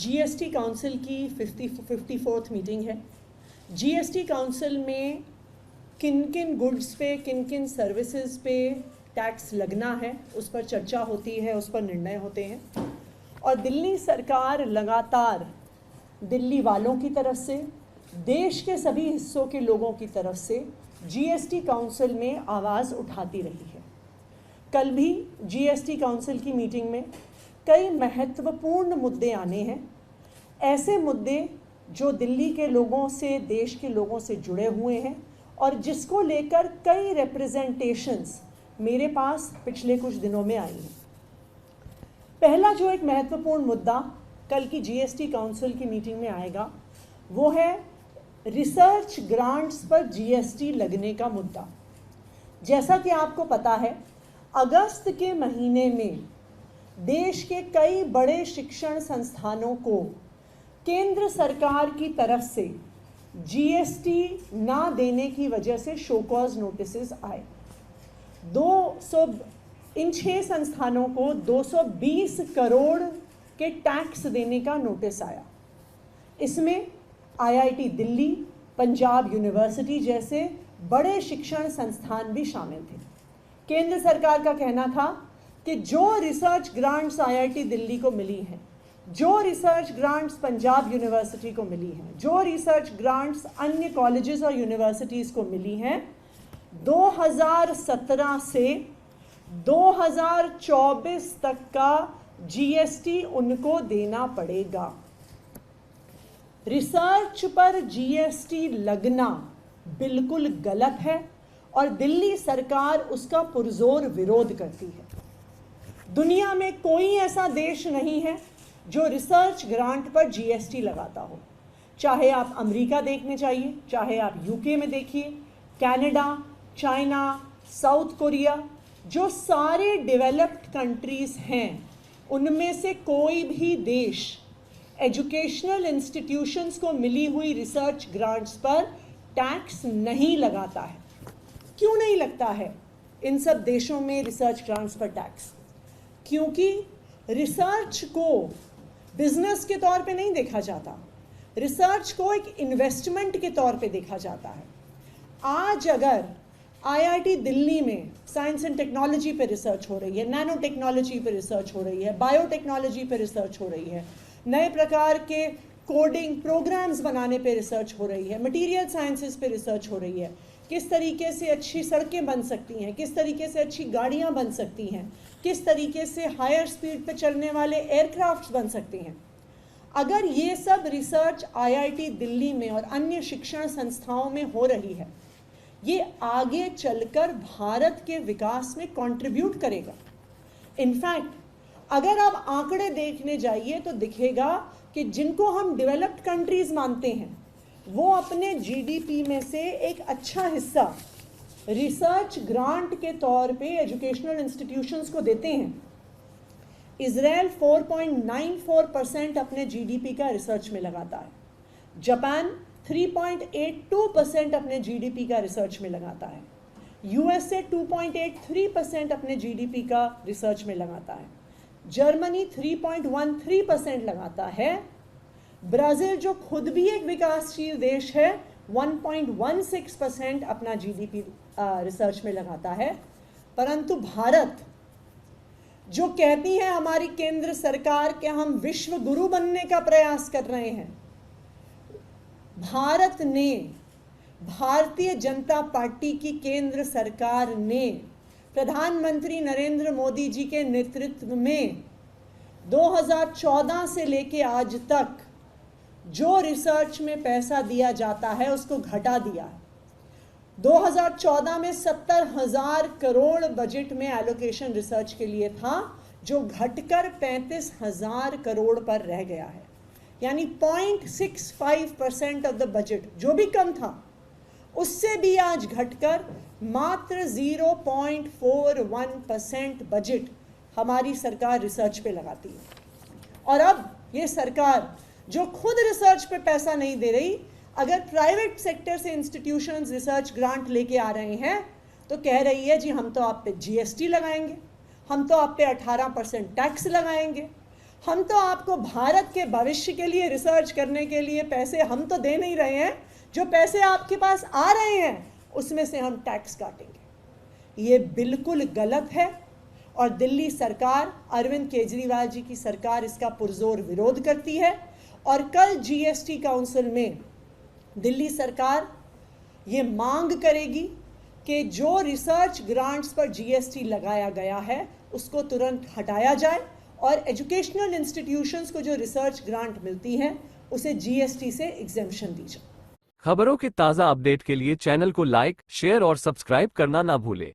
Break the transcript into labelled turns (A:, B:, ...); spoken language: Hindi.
A: जीएसटी काउंसिल की 54th मीटिंग है। जीएसटी काउंसिल में किन किन गुड्स पे, किन किन सर्विसेज पे टैक्स लगना है, उस पर चर्चा होती है, उस पर निर्णय होते हैं। और दिल्ली सरकार लगातार दिल्ली वालों की तरफ से, देश के सभी हिस्सों के लोगों की तरफ से जीएसटी काउंसिल में आवाज़ उठाती रही है। कल भी जीएसटी काउंसिल की मीटिंग में कई महत्वपूर्ण मुद्दे आने हैं, ऐसे मुद्दे जो दिल्ली के लोगों से, देश के लोगों से जुड़े हुए हैं और जिसको लेकर कई रिप्रेजेंटेशंस मेरे पास पिछले कुछ दिनों में आई हैं। पहला जो एक महत्वपूर्ण मुद्दा कल की जीएसटी काउंसिल की मीटिंग में आएगा वो है रिसर्च ग्रांट्स पर जीएसटी लगने का मुद्दा। जैसा कि आपको पता है, अगस्त के महीने में देश के कई बड़े शिक्षण संस्थानों को केंद्र सरकार की तरफ से जीएसटी ना देने की वजह से शो कॉज नोटिसेस आए। इन 6 संस्थानों को 220 करोड़ के टैक्स देने का नोटिस आया। इसमें आईआईटी दिल्ली, पंजाब यूनिवर्सिटी जैसे बड़े शिक्षण संस्थान भी शामिल थे। केंद्र सरकार का कहना था कि जो रिसर्च ग्रांट्स आईआईटी दिल्ली को मिली हैं, जो रिसर्च ग्रांट्स पंजाब यूनिवर्सिटी को मिली हैं, जो रिसर्च ग्रांट्स अन्य कॉलेजेस और यूनिवर्सिटीज़ को मिली हैं, 2017 से 2024 तक का जीएसटी उनको देना पड़ेगा। रिसर्च पर जीएसटी लगना बिल्कुल गलत है और दिल्ली सरकार उसका पुरजोर विरोध करती है। दुनिया में कोई ऐसा देश नहीं है जो रिसर्च ग्रांट पर जीएसटी लगाता हो। चाहे आप अमेरिका देखने चाहिए, चाहे आप यूके में देखिए, कनाडा, चाइना, साउथ कोरिया, जो सारे डेवलप्ड कंट्रीज़ हैं, उनमें से कोई भी देश एजुकेशनल इंस्टीट्यूशंस को मिली हुई रिसर्च ग्रांट्स पर टैक्स नहीं लगाता है। क्यों नहीं लगता है इन सब देशों में रिसर्च ग्रांट्स पर टैक्स? क्योंकि रिसर्च को बिजनेस के तौर पे नहीं देखा जाता, रिसर्च को एक इन्वेस्टमेंट के तौर पे देखा जाता है। आज अगर आईआईटी दिल्ली में साइंस एंड टेक्नोलॉजी पे रिसर्च हो रही है, नैनो टेक्नोलॉजी पे रिसर्च हो रही है, बायोटेक्नोलॉजी पे रिसर्च हो रही है, नए प्रकार के कोडिंग प्रोग्राम्स बनाने पे रिसर्च हो रही है, मटेरियल साइंसेस पे रिसर्च हो रही है, किस तरीके से अच्छी सड़कें बन सकती हैं, किस तरीके से अच्छी गाड़ियां बन सकती हैं, किस तरीके से हायर स्पीड पे चलने वाले एयरक्राफ्ट्स बन सकती हैं। अगर ये सब रिसर्च आईआईटी दिल्ली में और अन्य शिक्षण संस्थाओं में हो रही है, ये आगे चलकर भारत के विकास में कंट्रीब्यूट करेगा। इनफैक्ट अगर आप आंकड़े देखने जाइए तो दिखेगा कि जिनको हम डेवलप्ड कंट्रीज मानते हैं, वो अपने जीडीपी में से एक अच्छा हिस्सा रिसर्च ग्रांट के तौर पे एजुकेशनल इंस्टीट्यूशंस को देते हैं। इजराइल 4.94% अपने जीडीपी का रिसर्च में लगाता है। जापान 3.82% अपने जीडीपी का रिसर्च में लगाता है। यूएसए 2.83% अपने जीडीपी का रिसर्च में लगाता है। जर्मनी 3.13% लगाता है। ब्राज़ील, जो खुद भी एक विकासशील देश है, 1.16% अपना जीडीपी रिसर्च में लगाता है। परंतु भारत, जो कहती है हमारी केंद्र सरकार कि हम विश्व गुरु बनने का प्रयास कर रहे हैं, भारत ने, भारतीय जनता पार्टी की केंद्र सरकार ने प्रधानमंत्री नरेंद्र मोदी जी के नेतृत्व में 2014 से लेके आज तक जो रिसर्च में पैसा दिया जाता है उसको घटा दिया है। 2014 में 70,000 करोड़ बजट में एलोकेशन रिसर्च के लिए था, जो घटकर 35,000 करोड़ पर रह गया है। यानी 0.65% ऑफ द बजट, जो भी कम था, उससे भी आज घटकर मात्र 0.41% बजट हमारी सरकार रिसर्च पे लगाती है। और अब ये सरकार, जो खुद रिसर्च पे पैसा नहीं दे रही, अगर प्राइवेट सेक्टर से इंस्टीट्यूशंस रिसर्च ग्रांट लेके आ रहे हैं तो कह रही है जी हम तो आप पे जीएसटी लगाएंगे, हम तो आप पे 18% टैक्स लगाएंगे, हम तो आपको भारत के भविष्य के लिए रिसर्च करने के लिए पैसे हम तो दे नहीं रहे हैं, जो पैसे आपके पास आ रहे हैं उसमें से हम टैक्स काटेंगे। ये बिल्कुल गलत है और दिल्ली सरकार, अरविंद केजरीवाल जी की सरकार इसका पुरजोर विरोध करती है। और कल जीएसटी काउंसिल में दिल्ली सरकार ये मांग करेगी कि जो रिसर्च ग्रांट्स पर जीएसटी लगाया गया है उसको तुरंत हटाया जाए और एजुकेशनल इंस्टीट्यूशंस को जो रिसर्च ग्रांट मिलती हैं उसे जीएसटी से एग्जेम्पशन दी जाए।
B: खबरों के ताज़ा अपडेट के लिए चैनल को लाइक, शेयर और सब्सक्राइब करना ना भूलें।